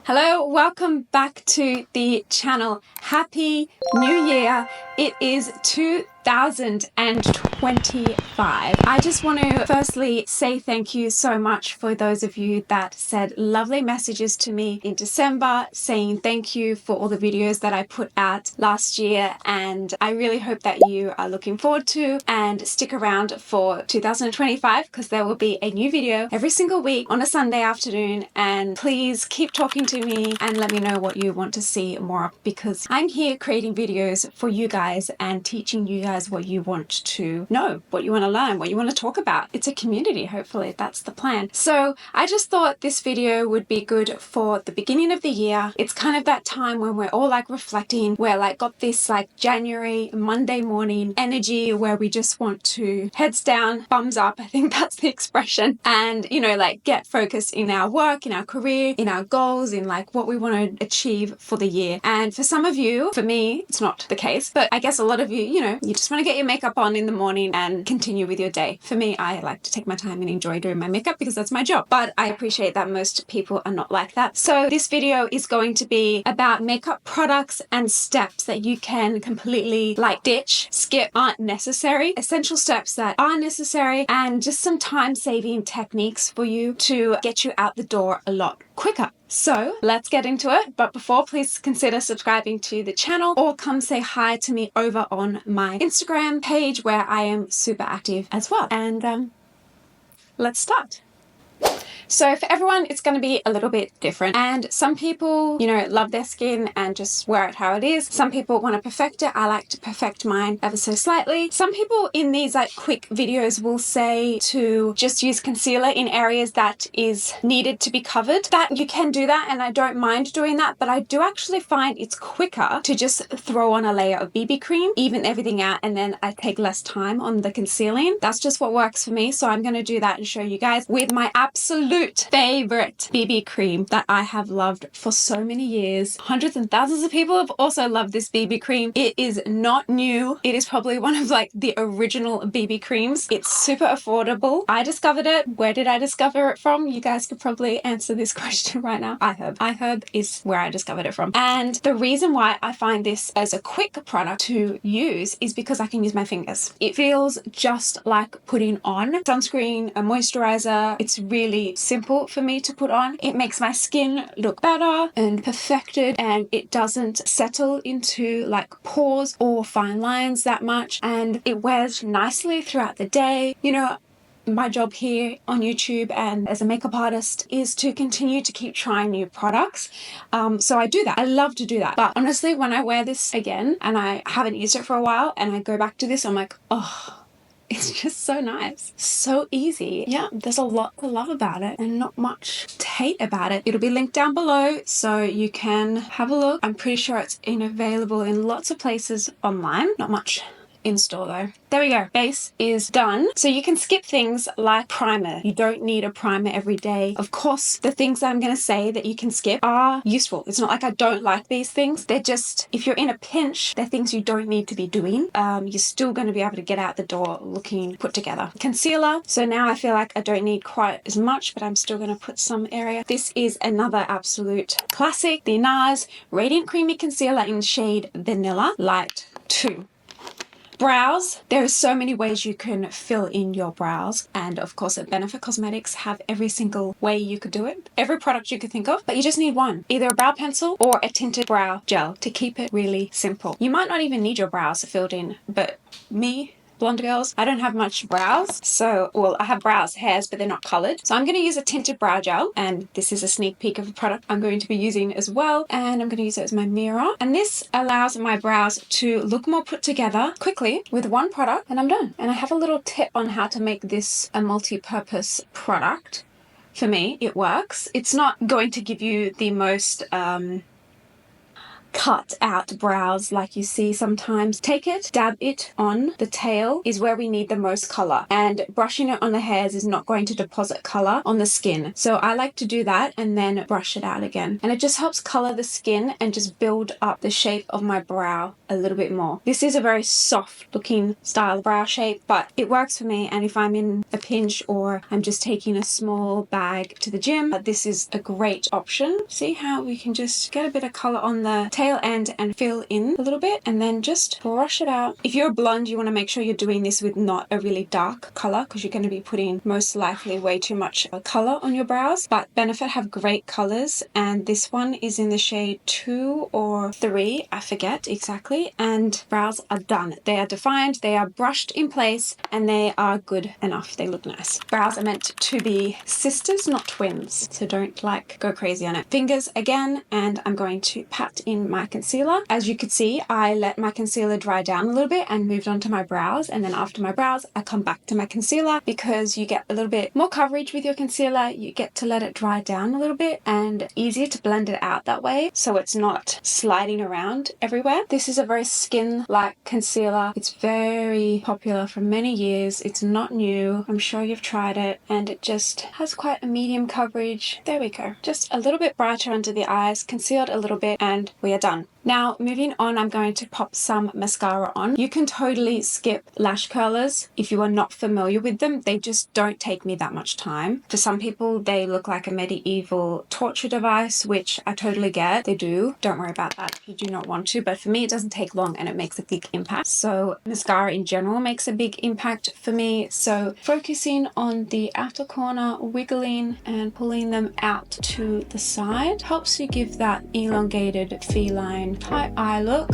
Hello, welcome back to the channel. Happy New Year. It is 2025. I just want to firstly say thank you so much for those of you that said lovely messages to me in December saying thank you for all the videos that I put out last year, and I really hope that you are looking forward to and stick around for 2025 because there will be a new video every single week on a Sunday afternoon. And please keep talking to me and let me know what you want to see more of, because I'm here creating videos for you guys and teaching you guys what you want to know, what you want to learn, what you want to talk about. It's a community, hopefully that's the plan. So I just thought this video would be good for the beginning of the year. It's kind of that time when we're all like reflecting, we're like got this like January Monday morning energy where we just want to heads down, bums up, I think that's the expression, and you know, like get focused in our work, in our career, in our goals, in like what we want to achieve for the year. And for some of you, for me it's not the case, but I guess a lot of you, you know, you just want to get your makeup on in the morning and continue with your day. For me, I like to take my time and enjoy doing my makeup because that's my job. But I appreciate that most people are not like that. So this video is going to be about makeup products and steps that you can completely like ditch, skip, aren't necessary, essential steps that are necessary, and just some time-saving techniques for you to get you out the door a lot quicker. So let's get into it. But before, please consider subscribing to the channel or come say hi to me over on my Instagram page where I am super active as well. And let's start. So for everyone, it's going to be a little bit different. And some people, you know, love their skin and just wear it how it is. Some people want to perfect it. I like to perfect mine ever so slightly. Some people in these like quick videos will say to just use concealer in areas that is needed to be covered. That you can do that, and I don't mind doing that, but I do actually find it's quicker to just throw on a layer of BB cream, even everything out, and then I take less time on the concealing. That's just what works for me. So I'm going to do that and show you guys with my absolute favorite BB cream that I have loved for so many years. Hundreds and thousands of people have also loved this BB cream. It is not new. It is probably one of like the original BB creams. It's super affordable. I discovered it. Where did I discover it from? You guys could probably answer this question right now. iHerb is where I discovered it from. And the reason why I find this as a quick product to use is because I can use my fingers. It feels just like putting on sunscreen, a moisturizer. It's really simple for me to put on. It makes my skin look better and perfected, and it doesn't settle into like pores or fine lines that much, and it wears nicely throughout the day. You know, my job here on YouTube and as a makeup artist is to continue to keep trying new products. So I do that. I love to do that. But honestly, when I wear this again and I haven't used it for a while and I go back to this, I'm like, oh, it's just so nice, so easy. Yeah, there's a lot to love about it and not much to hate about it. It'll be linked down below so you can have a look. I'm pretty sure it's available in lots of places online. Not much in store though. There we go. Base is done. So you can skip things like primer. You don't need a primer every day. Of course, the things that I'm going to say that you can skip are useful. It's not like I don't like these things. They're just, if you're in a pinch, they're things you don't need to be doing. You're still going to be able to get out the door looking put together. Concealer. So now I feel like I don't need quite as much, but I'm still going to put some area. This is another absolute classic. The Nars Radiant Creamy Concealer in shade Vanilla Light 2. Brows. There are so many ways you can fill in your brows, and of course at Benefit Cosmetics have every single way you could do it, every product you could think of, but you just need one, either a brow pencil or a tinted brow gel to keep it really simple. You might not even need your brows filled in, but me, blonde girls, I don't have much brows, so, well, I have brows, hairs, but they're not colored. So I'm going to use a tinted brow gel, and this is a sneak peek of a product I'm going to be using as well, and I'm going to use it as my mirror. And this allows my brows to look more put together quickly with one product, and I'm done. And I have a little tip on how to make this a multi-purpose product. For me, it works. It's not going to give you the most cut out brows like you see sometimes. Take it, dab it on the tail is where we need the most color, and brushing it on the hairs is not going to deposit color on the skin. So I like to do that and then brush it out again. And it just helps color the skin and just build up the shape of my brow a little bit more. This is a very soft looking style brow shape, but it works for me. And if I'm in a pinch or I'm just taking a small bag to the gym, this is a great option. See how we can just get a bit of color on the tail end and fill in a little bit and then just brush it out. If you're blonde, you want to make sure you're doing this with not a really dark color, because you're going to be putting most likely way too much color on your brows. But Benefit have great colors, and this one is in the shade 2 or 3, I forget exactly, and brows are done. They are defined, they are brushed in place, and they are good enough. They look nice. Brows are meant to be sisters, not twins, so don't like go crazy on it. Fingers again, and I'm going to pat in my concealer. As you could see, I let my concealer dry down a little bit and moved on to my brows, and then after my brows I come back to my concealer, because you get a little bit more coverage with your concealer. You get to let it dry down a little bit and easier to blend it out that way, so it's not sliding around everywhere. This is a very skin-like concealer. It's very popular for many years. It's not new. I'm sure you've tried it, and it just has quite a medium coverage. There we go. Just a little bit brighter under the eyes, concealed a little bit, and we are done. Now, moving on, I'm going to pop some mascara on. You can totally skip lash curlers if you are not familiar with them. They just don't take me that much time. For some people, they look like a medieval torture device, which I totally get. They do. Don't worry about that if you do not want to. But for me, it doesn't take long and it makes a big impact. So mascara in general makes a big impact for me. So focusing on the outer corner, wiggling and pulling them out to the side helps you give that elongated feline type eye look.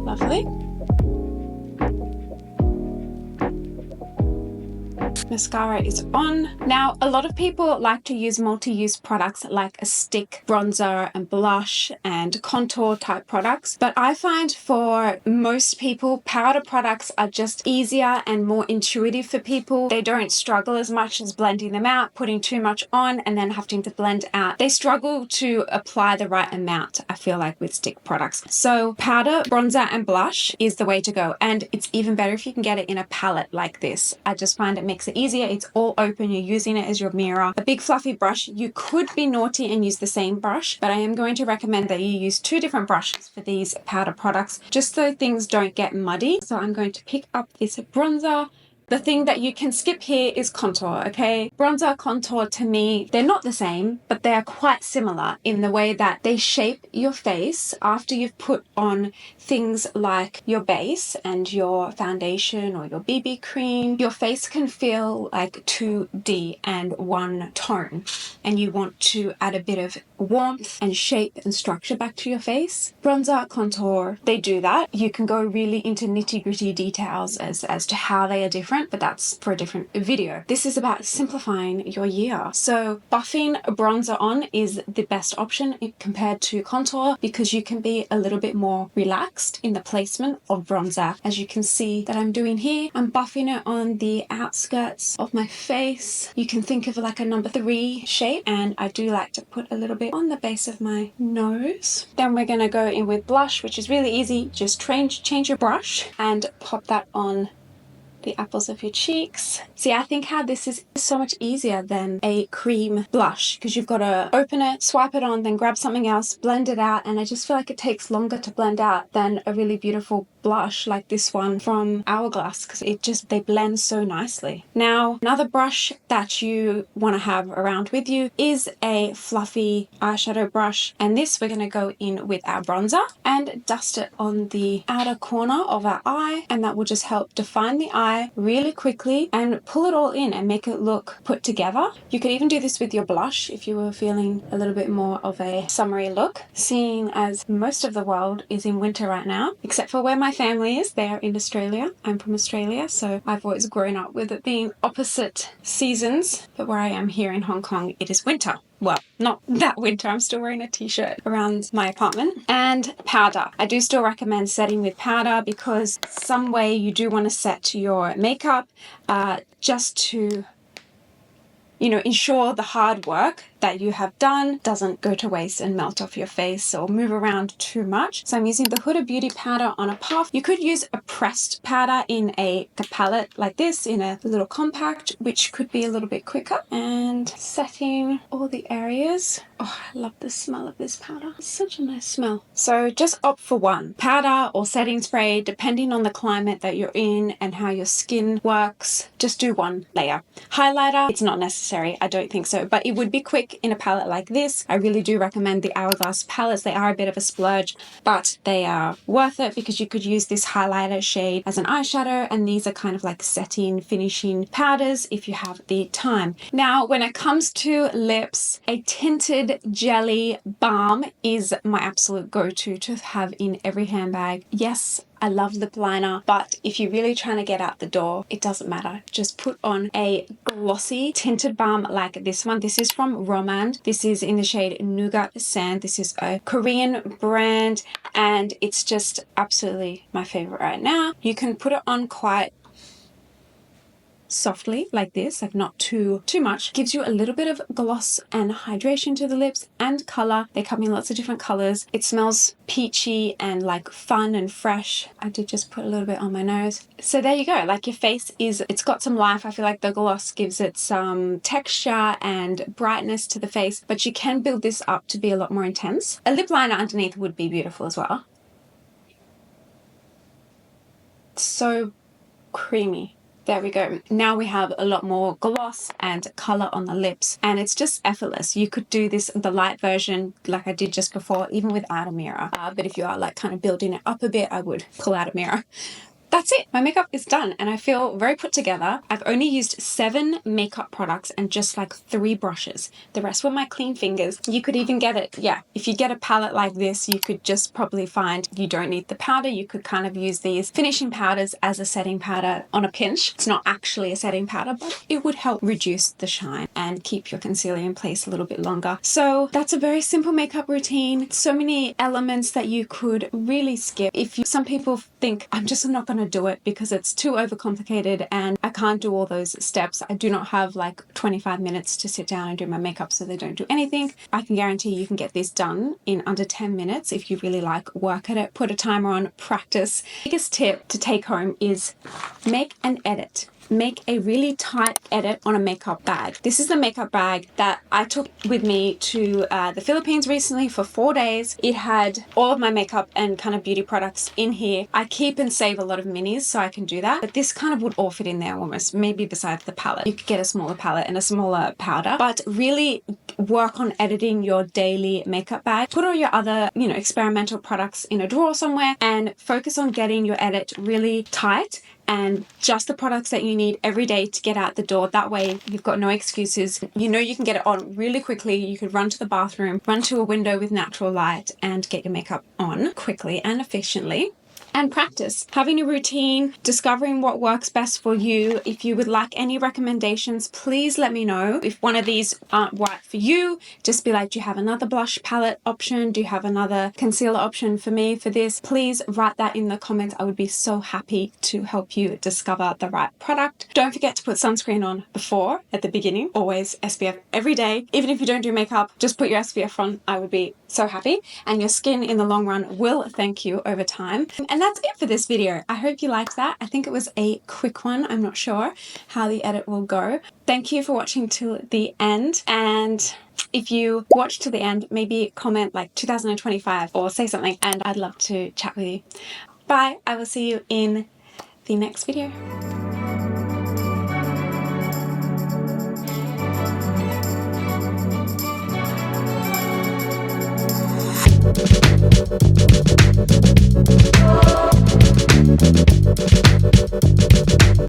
Lovely. Mascara is on. Now, a lot of people like to use multi-use products like a stick, bronzer and blush and contour type products, but I find for most people powder products are just easier and more intuitive for people. They don't struggle as much as blending them out, putting too much on and then having to blend out. They struggle to apply the right amount, I feel like, with stick products. So powder, bronzer and blush is the way to go, and it's even better if you can get it in a palette like this. I just find it makes it easier. It's all open. You're using it as your mirror. A big fluffy brush. You could be naughty and use the same brush, but I am going to recommend that you use 2 different brushes for these powder products, just so things don't get muddy. So I'm going to pick up this bronzer. The thing that you can skip here is contour, okay? Bronzer, contour, to me, they're not the same, but they are quite similar in the way that they shape your face after you've put on things like your base and your foundation or your BB cream. Your face can feel like 2D and one tone, and you want to add a bit of warmth and shape and structure back to your face. Bronzer, contour, they do that. You can go really into nitty-gritty details as to how they are different, but that's for a different video. This is about simplifying your year. So buffing bronzer on is the best option compared to contour, because you can be a little bit more relaxed in the placement of bronzer. As you can see that I'm doing here, I'm buffing it on the outskirts of my face. You can think of like a number 3 shape, and I do like to put a little bit on the base of my nose. Then we're going to go in with blush, which is really easy. Just change your brush and pop that on the apples of your cheeks. See, I think how this is so much easier than a cream blush, because you've got to open it, swipe it on, then grab something else, blend it out, and I just feel like it takes longer to blend out than a really beautiful blush like this one from Hourglass, because they blend so nicely. Now, another brush that you want to have around with you is a fluffy eyeshadow brush, and this we're going to go in with our bronzer and dust it on the outer corner of our eye, and that will just help define the eye really quickly and pull it all in and make it look put together. You could even do this with your blush if you were feeling a little bit more of a summery look, seeing as most of the world is in winter right now, except for where my family is. They are in Australia. I'm from Australia, so I've always grown up with it being opposite seasons, but where I am here in Hong Kong, it is winter. Well, not that winter. I'm still wearing a t-shirt around my apartment. And powder. I do still recommend setting with powder, because some way you do want to set your makeup just to ensure the hard work that you have done doesn't go to waste and melt off your face or move around too much. So I'm using the Huda Beauty powder on a puff. You could use a pressed powder in a palette like this, in a little compact, which could be a little bit quicker. And setting all the areas. Oh, I love the smell of this powder. It's such a nice smell. So just opt for one, powder or setting spray, depending on the climate that you're in and how your skin works. Just do one layer. Highlighter, it's not necessary. I don't think so, but it would be quick in a palette like this. I really do recommend the Hourglass palettes. They are a bit of a splurge, but they are worth it because you could use this highlighter shade as an eyeshadow, and these are kind of like setting, finishing powders if you have the time. Now, when it comes to lips, a tinted jelly balm is my absolute go-to to have in every handbag. Yes, I love lip liner, but if you're really trying to get out the door, it doesn't matter. Just put on a glossy tinted balm like this one. This is from Romand. This is in the shade Nougat Sand. This is a Korean brand, and it's just absolutely my favorite right now. You can put it on quite softly like this, like not too much. Gives you a little bit of gloss and hydration to the lips and color. They come in lots of different colors. It smells peachy and like fun and fresh. I did just put a little bit on my nose. So there you go. Like, your face it's got some life. I feel like the gloss gives it some texture and brightness to the face, but you can build this up to be a lot more intense. A lip liner underneath would be beautiful as well. So creamy. There we go. Now we have a lot more gloss and color on the lips, and it's just effortless. You could do this, the light version, like I did just before, even without a mirror. But if you are like kind of building it up a bit, I would pull out a mirror. That's it. My makeup is done and I feel very put together. I've only used 7 makeup products and just like 3 brushes. The rest were my clean fingers. You could even get it, if you get a palette like this, you could just probably find you don't need the powder. You could kind of use these finishing powders as a setting powder on a pinch. It's not actually a setting powder, but it would help reduce the shine and keep your concealer in place a little bit longer. So that's a very simple makeup routine. So many elements that you could really skip. Some people think, I'm just not going to do it because it's too overcomplicated and I can't do all those steps. I do not have like 25 minutes to sit down and do my makeup, so they don't do anything. I can guarantee you can get this done in under 10 minutes if you really like work at it. Put a timer on, practice. Biggest tip to take home is make an edit. Make a really tight edit on a makeup bag. This is the makeup bag that I took with me to the Philippines recently for 4 days. It had all of my makeup and kind of beauty products in here. I keep and save a lot of minis so I can do that, but this kind of would all fit in there almost, maybe besides the palette. You could get a smaller palette and a smaller powder, but really work on editing your daily makeup bag. Put all your other, experimental products in a drawer somewhere and focus on getting your edit really tight and just the products that you need every day to get out the door. That way you've got no excuses. You can get it on really quickly. You could run to the bathroom, run to a window with natural light and get your makeup on quickly and efficiently. And practice. Having a routine, discovering what works best for you. If you would like any recommendations, please let me know. If one of these aren't right for you, just be like, do you have another blush palette option? Do you have another concealer option for me for this? Please write that in the comments. I would be so happy to help you discover the right product. Don't forget to put sunscreen on before, at the beginning. Always SPF every day. Even if you don't do makeup, just put your SPF on. I would be so happy. And your skin in the long run will thank you over time. And that's it for this video. I hope you liked that. I think it was a quick one. I'm not sure how the edit will go. Thank you for watching till the end. And if you watch till the end, maybe comment like 2025 or say something and I'd love to chat with you. Bye. I will see you in the next video. Thank you.